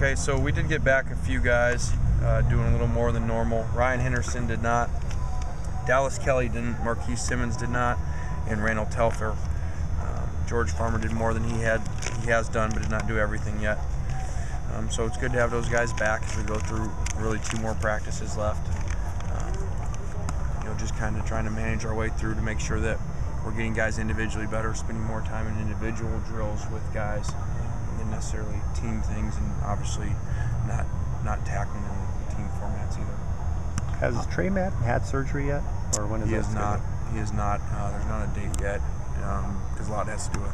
Okay, so we did get back a few guys doing a little more than normal. Ryan Henderson did not. Dallas Kelly didn't. Marquise Simmons did not. And Randall Telfer. George Farmer did more than he has done, but did not do everything yet. So it's good to have those guys back as we go through really 2 more practices left. Just kind of trying to manage our way through to make sure that we're getting guys individually better, spending more time in individual drills with guys than necessarily team things, and obviously not tackling in team formats either. Has Trey Matt had surgery yet, or when is he that? Has not. He has not. There's not a date yet because a lot has to do with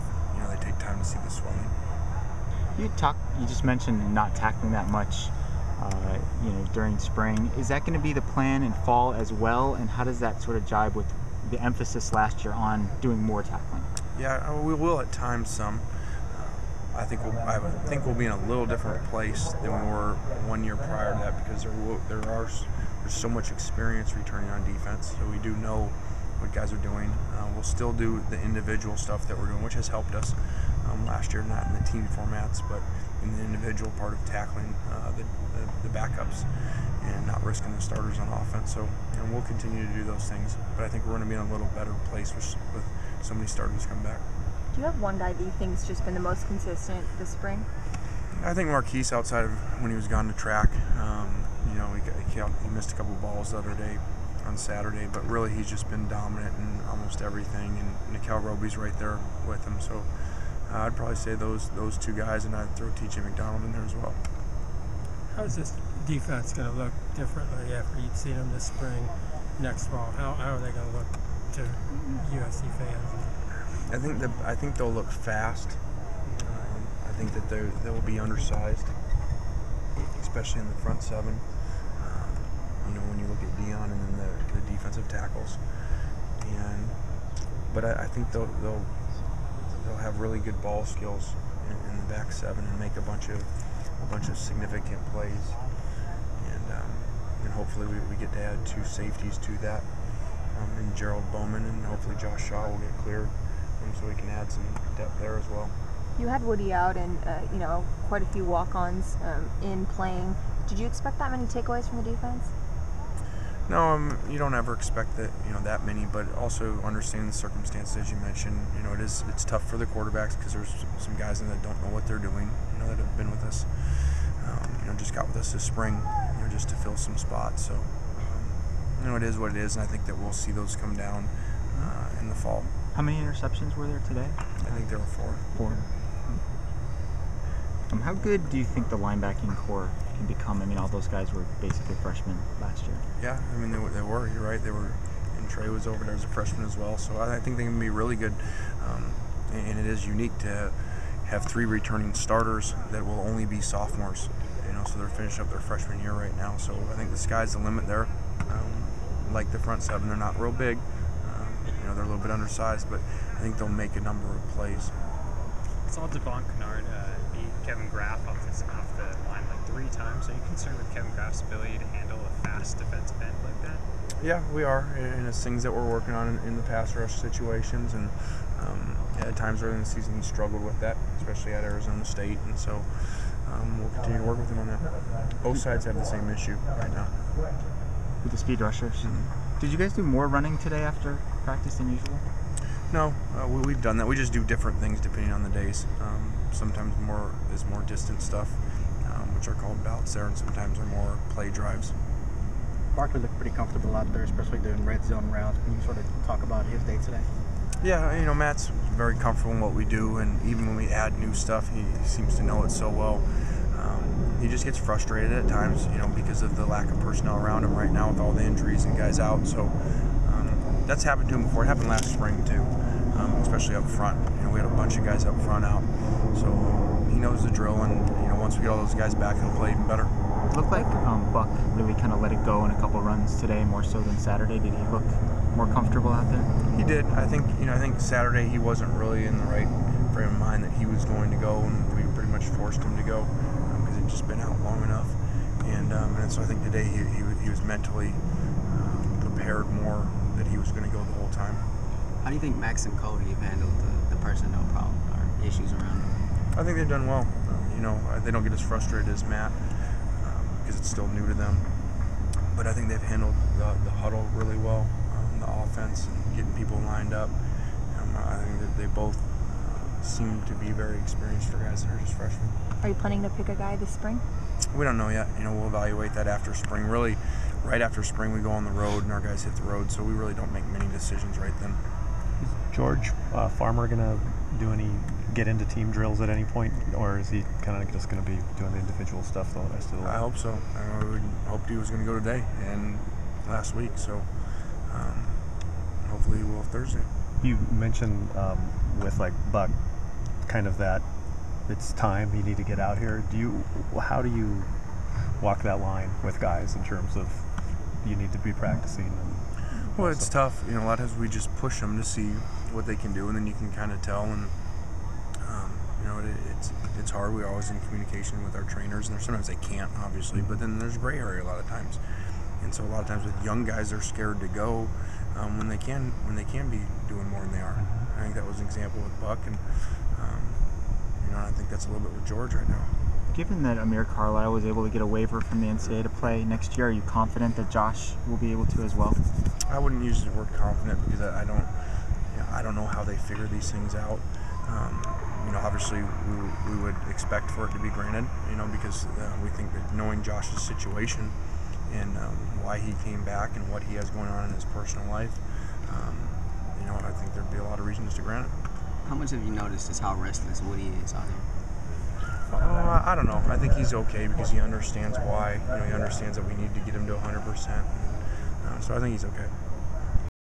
they take time to see the swelling. You just mentioned not tackling that much. During spring. Is that going to be the plan in fall as well? And how does that sort of jibe with the emphasis last year on doing more tackling? Yeah, we will at times some. I think we'll be in a little different place than we were 1 year prior to that because there's so much experience returning on defense. So we do know what guys are doing. We'll still do the individual stuff that we're doing, which has helped us last year, not in the team formats, but in the individual part of tackling the backups and not risking the starters on offense. So we'll continue to do those things, but I think we're going to be in a little better place with so many starters come back. Do you have one guy that you think has just been the most consistent this spring? I think Marquise, outside of when he was gone to track, he missed a couple of balls the other day on Saturday, but really he's just been dominant in almost everything, and Nikel Roby's right there with him. So I'd probably say those 2 guys, and I'd throw TJ McDonald in there as well. How is this defense going to look differently after you've seen them this spring, next fall? How are they going to look to USC fans? I think they'll look fast. I think that they will be undersized, especially in the front 7. When you look at Dion and then the defensive tackles, but I think they'll have really good ball skills in the back 7 and make a bunch of significant plays, and hopefully we get to add 2 safeties to that, and Gerald Bowman, and hopefully Josh Shaw will get cleared, so we can add some depth there as well. You had Woody out and quite a few walk-ons in playing. Did you expect that many takeaways from the defense? No, you don't ever expect that many, but also understanding the circumstances, as you mentioned. It's tough for the quarterbacks because there's some guys in that don't know what they're doing. That have been with us, just got with us this spring, just to fill some spots. So, it is what it is, and I think that we'll see those come down in the fall. How many interceptions were there today? I think there were 4. How good do you think the linebacking core can become? All those guys were basically freshmen last year. Yeah, they were. You're right. They were, and Trey was over there as a freshman as well. So I think they can be really good. And it is unique to have 3 returning starters that will only be sophomores. So they're finishing up their freshman year right now. So I think the sky's the limit there. Like the front 7, they're not real big. They're a little bit undersized, but I think they'll make a number of plays. I saw Devon Kennard beat Kevin Graff off the line like 3 times. Are you concerned with Kevin Graff's ability to handle a fast defensive end like that? Yeah, we are, and it's things that we're working on in the pass rush situations. And at times early in the season, he struggled with that, especially at Arizona State. And so we'll continue to work with him on that. Both sides have the same issue right now. With the speed rushers. Mm-hmm. Did you guys do more running today after practice than usual? No, we've done that. We just do different things depending on the days. Sometimes more distant stuff, which are called bouts there, and sometimes are more play drives. Barkley looked pretty comfortable out there, especially doing red zone routes. Can you sort of talk about his day today? Yeah, Matt's very comfortable in what we do, and even when we add new stuff, he seems to know it so well. He just gets frustrated at times, because of the lack of personnel around him right now with all the injuries and guys out. So that's happened to him before. It happened last spring too, especially up front. We had a bunch of guys up front out, so he knows the drill. And once we get all those guys back, he'll play even better. It looked like Buck really kind of let it go in a couple runs today, more so than Saturday. Did he look more comfortable out there? He did. I think Saturday he wasn't really in the right frame of mind that he was going to go, and we pretty much forced him to go because he'd just been out long enough. And so I think today he was mentally prepared more that he was going to go the whole time. How do you think Max and Cody have handled the personnel problem or issues around them? I think they've done well. they don't get as frustrated as Matt because it's still new to them. But I think they've handled the huddle really well, the offense and getting people lined up. I think that they both seem to be very experienced for guys that are just freshmen. Are you planning to pick a guy this spring? We don't know yet. We'll evaluate that after spring. Really, right after spring, we go on the road and our guys hit the road, so we really don't make many decisions right then. Is George Farmer going to get into team drills at any point, or is he kind of just going to be doing the individual stuff the rest of the way? I hope so. We hoped he was going to go today and last week, so hopefully he will Thursday. You mentioned with like Buck, kind of that it's time you need to get out here. How do you walk that line with guys in terms of you need to be practicing? Well, it's tough. A lot of times we just push them to see what they can do, and then you can kind of tell. And it's hard. We're always in communication with our trainers, and sometimes they can't, obviously, but then there's gray area a lot of times. And so a lot of times with young guys, they're scared to go when they can be doing more than they are. I think that was an example with Buck, and I think that's a little bit with George right now. Given that Amir Carlisle was able to get a waiver from the NCAA to play next year, are you confident that Josh will be able to as well? I wouldn't use the word confident because I don't know how they figure these things out. Obviously we would expect for it to be granted, because we think that knowing Josh's situation and why he came back and what he has going on in his personal life, I think there'd be a lot of reasons to grant it. How much have you noticed is how restless Woody is out here? I don't know. I think he's okay because he understands why. He understands that we need to get him to 100%. So I think he's okay.